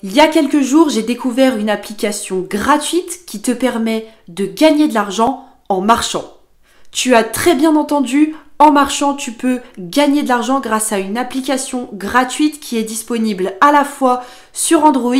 Il y a quelques jours, j'ai découvert une application gratuite qui te permet de gagner de l'argent en marchant. Tu as très bien entendu, en marchant, tu peux gagner de l'argent grâce à une application gratuite qui est disponible à la fois sur Android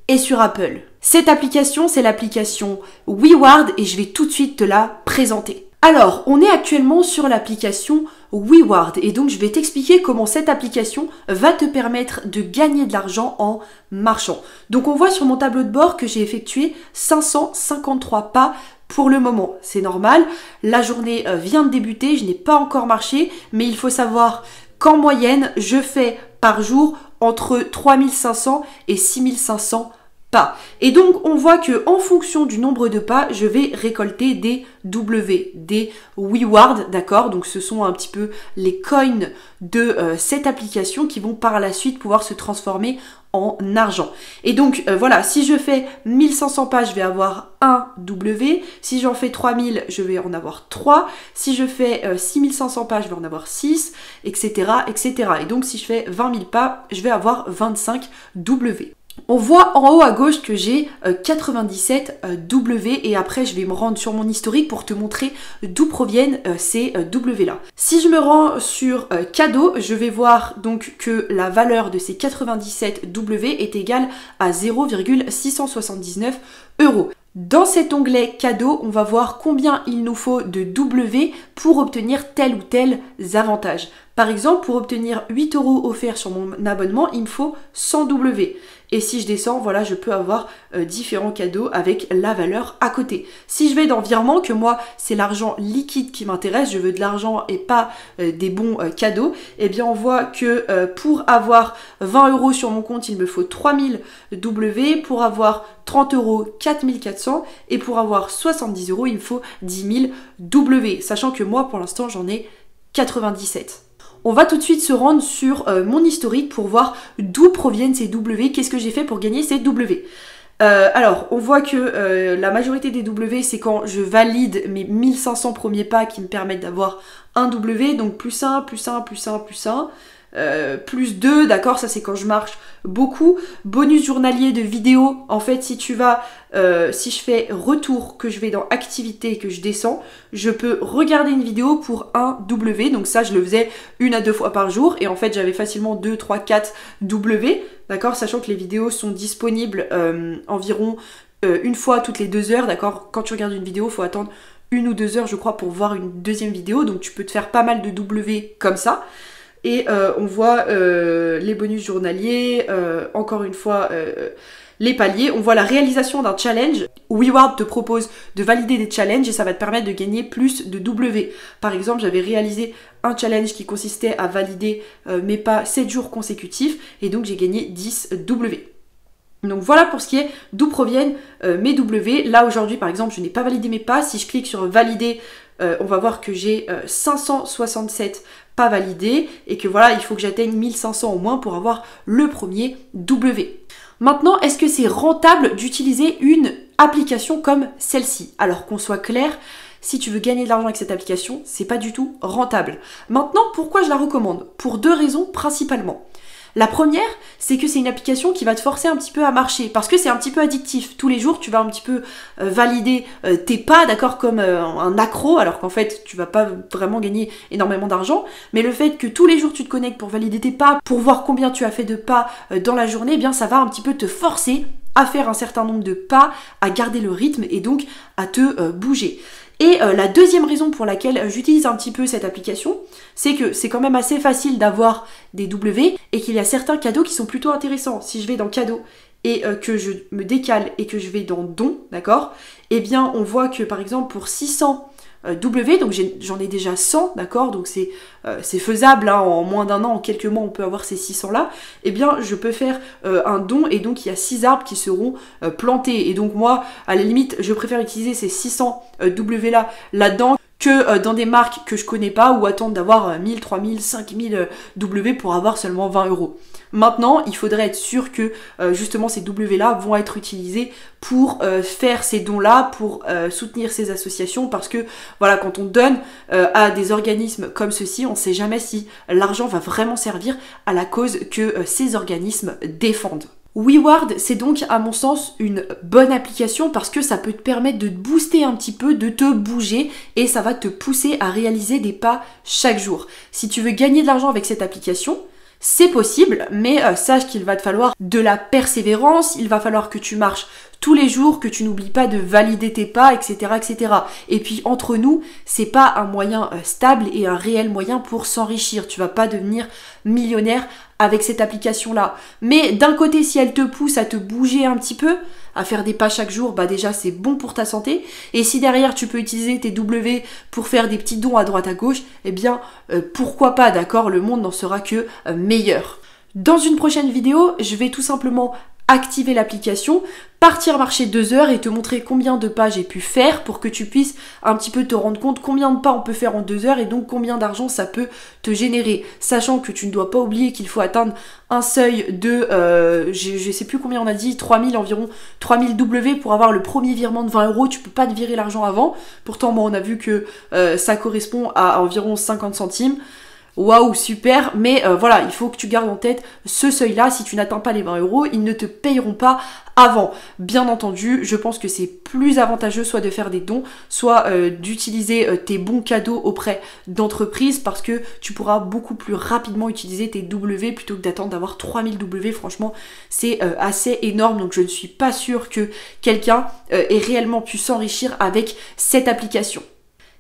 et sur Apple. Cette application, c'est l'application WeWard et je vais tout de suite te la présenter. Alors, on est actuellement sur l'application WeWard et donc je vais t'expliquer comment cette application va te permettre de gagner de l'argent en marchant. Donc on voit sur mon tableau de bord que j'ai effectué 553 pas pour le moment. C'est normal, la journée vient de débuter, je n'ai pas encore marché, mais il faut savoir qu'en moyenne, je fais par jour entre 3500 et 6500 pas. Et donc on voit que en fonction du nombre de pas, je vais récolter des W, des WeWard, d'accord? Donc ce sont un petit peu les coins de cette application qui vont par la suite pouvoir se transformer en argent. Et donc voilà, si je fais 1500 pas, je vais avoir 1 W. Si j'en fais 3000, je vais en avoir 3. Si je fais 6500 pas, je vais en avoir 6, etc., etc. Et donc si je fais 20 000 pas, je vais avoir 25 W. On voit en haut à gauche que j'ai 97 W et après je vais me rendre sur mon historique pour te montrer d'où proviennent ces W là. Si je me rends sur cadeau, je vais voir donc que la valeur de ces 97 W est égale à 0,679 €. Dans cet onglet cadeau, on va voir combien il nous faut de W pour obtenir tel ou tel avantage. Par exemple, pour obtenir 8 € offerts sur mon abonnement, il me faut 100 W. Et si je descends, voilà, je peux avoir différents cadeaux avec la valeur à côté. Si je vais dans virement, que moi, c'est l'argent liquide qui m'intéresse, je veux de l'argent et pas des bons cadeaux, eh bien on voit que pour avoir 20 € sur mon compte, il me faut 3000 W, pour avoir 30 €, 4400 et pour avoir 70 €, il me faut 10 000 W, sachant que moi, pour l'instant, j'en ai 97. On va tout de suite se rendre sur mon historique pour voir d'où proviennent ces W, qu'est-ce que j'ai fait pour gagner ces W. Alors, on voit que la majorité des W, c'est quand je valide mes 1500 premiers pas qui me permettent d'avoir un W, donc plus 1, plus 1, plus 1, plus 1. Plus 2, d'accord, ça c'est quand je marche beaucoup. Bonus journalier de vidéo, en fait si tu vas, si je fais retour, que je vais dans activité et que je descends, je peux regarder une vidéo pour 1 W, donc ça je le faisais 1 à 2 fois par jour et en fait j'avais facilement 2, 3, 4 W, d'accord, sachant que les vidéos sont disponibles environ une fois toutes les 2 heures, d'accord, quand tu regardes une vidéo, il faut attendre 1 ou 2 heures je crois pour voir une deuxième vidéo, donc tu peux te faire pas mal de W comme ça. Et on voit les bonus journaliers, encore une fois les paliers, on voit la réalisation d'un challenge. WeWard te propose de valider des challenges et ça va te permettre de gagner plus de W. Par exemple, j'avais réalisé un challenge qui consistait à valider mes pas 7 jours consécutifs et donc j'ai gagné 10 W. Donc voilà pour ce qui est d'où proviennent mes W. Là aujourd'hui par exemple je n'ai pas validé mes pas, si je clique sur valider, on va voir que j'ai 567 pas validés et que voilà il faut que j'atteigne 1500 au moins pour avoir le premier W. Maintenant, est-ce que c'est rentable d'utiliser une application comme celle-ci? Alors qu'on soit clair, si tu veux gagner de l'argent avec cette application, c'est pas du tout rentable. Maintenant, pourquoi je la recommande? Pour 2 raisons principalement. La première, c'est que c'est une application qui va te forcer un petit peu à marcher, parce que c'est un petit peu addictif. Tous les jours, tu vas un petit peu valider tes pas, d'accord, comme un accro, alors qu'en fait, tu vas pas vraiment gagner énormément d'argent. Mais le fait que tous les jours, tu te connectes pour valider tes pas, pour voir combien tu as fait de pas dans la journée, eh bien, ça va un petit peu te forcer à faire un certain nombre de pas, à garder le rythme et donc à te bouger. Et la deuxième raison pour laquelle j'utilise un petit peu cette application, c'est que c'est quand même assez facile d'avoir des W et qu'il y a certains cadeaux qui sont plutôt intéressants. Si je vais dans cadeaux et que je me décale et que je vais dans dons, d'accord, eh bien on voit que par exemple pour 600 W, donc j'en ai déjà 100, d'accord, donc c'est faisable, hein, en moins d'un an, en quelques mois on peut avoir ces 600 là, eh bien je peux faire un don et donc il y a 6 arbres qui seront plantés et donc moi à la limite je préfère utiliser ces 600 W là-dedans que dans des marques que je connais pas ou attendre d'avoir 1000, 3000, 5000 W pour avoir seulement 20 €. Maintenant, il faudrait être sûr que justement ces W là vont être utilisés pour faire ces dons là, pour soutenir ces associations parce que voilà, quand on donne à des organismes comme ceci, on sait jamais si l'argent va vraiment servir à la cause que ces organismes défendent. WeWard, c'est donc à mon sens une bonne application parce que ça peut te permettre de te booster un petit peu, de te bouger et ça va te pousser à réaliser des pas chaque jour. Si tu veux gagner de l'argent avec cette application, c'est possible, mais sache qu'il va te falloir de la persévérance, il va falloir que tu marches tous les jours, que tu n'oublies pas de valider tes pas, etc., etc. Et puis entre nous, c'est pas un moyen stable et un réel moyen pour s'enrichir. Tu vas pas devenir millionnaire avec cette application-là. Mais d'un côté, si elle te pousse à te bouger un petit peu, à faire des pas chaque jour, bah déjà c'est bon pour ta santé. Et si derrière tu peux utiliser tes W pour faire des petits dons à droite à gauche, eh bien pourquoi pas, d'accord, le monde n'en sera que meilleur. Dans une prochaine vidéo, je vais tout simplement activer l'application, partir marcher 2 heures et te montrer combien de pas j'ai pu faire pour que tu puisses un petit peu te rendre compte combien de pas on peut faire en 2 heures et donc combien d'argent ça peut te générer. Sachant que tu ne dois pas oublier qu'il faut atteindre un seuil de, je sais plus combien on a dit, 3000 environ, 3000 W pour avoir le premier virement de 20 €. Tu peux pas te virer l'argent avant. Pourtant, bon, on a vu que ça correspond à environ 50 centimes. Waouh, super, mais voilà, il faut que tu gardes en tête ce seuil-là. Si tu n'atteins pas les 20 €, ils ne te payeront pas avant. Bien entendu, je pense que c'est plus avantageux soit de faire des dons, soit d'utiliser tes bons cadeaux auprès d'entreprises parce que tu pourras beaucoup plus rapidement utiliser tes W plutôt que d'attendre d'avoir 3000 W. Franchement, c'est assez énorme, donc je ne suis pas sûre que quelqu'un ait réellement pu s'enrichir avec cette application.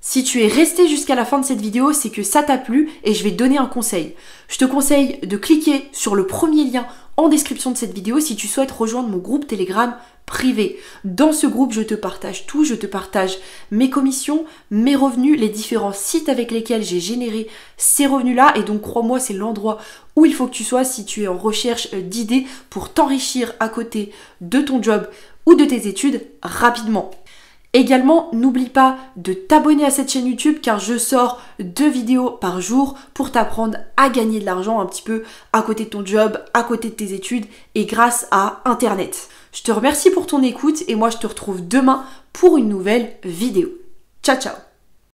Si tu es resté jusqu'à la fin de cette vidéo, c'est que ça t'a plu et je vais te donner un conseil. Je te conseille de cliquer sur le premier lien en description de cette vidéo si tu souhaites rejoindre mon groupe Telegram privé. Dans ce groupe, je te partage tout, je te partage mes commissions, mes revenus, les différents sites avec lesquels j'ai généré ces revenus-là et donc crois-moi, c'est l'endroit où il faut que tu sois si tu es en recherche d'idées pour t'enrichir à côté de ton job ou de tes études rapidement. Également, n'oublie pas de t'abonner à cette chaîne YouTube car je sors 2 vidéos par jour pour t'apprendre à gagner de l'argent un petit peu à côté de ton job, à côté de tes études et grâce à Internet. Je te remercie pour ton écoute et moi je te retrouve demain pour une nouvelle vidéo. Ciao ciao!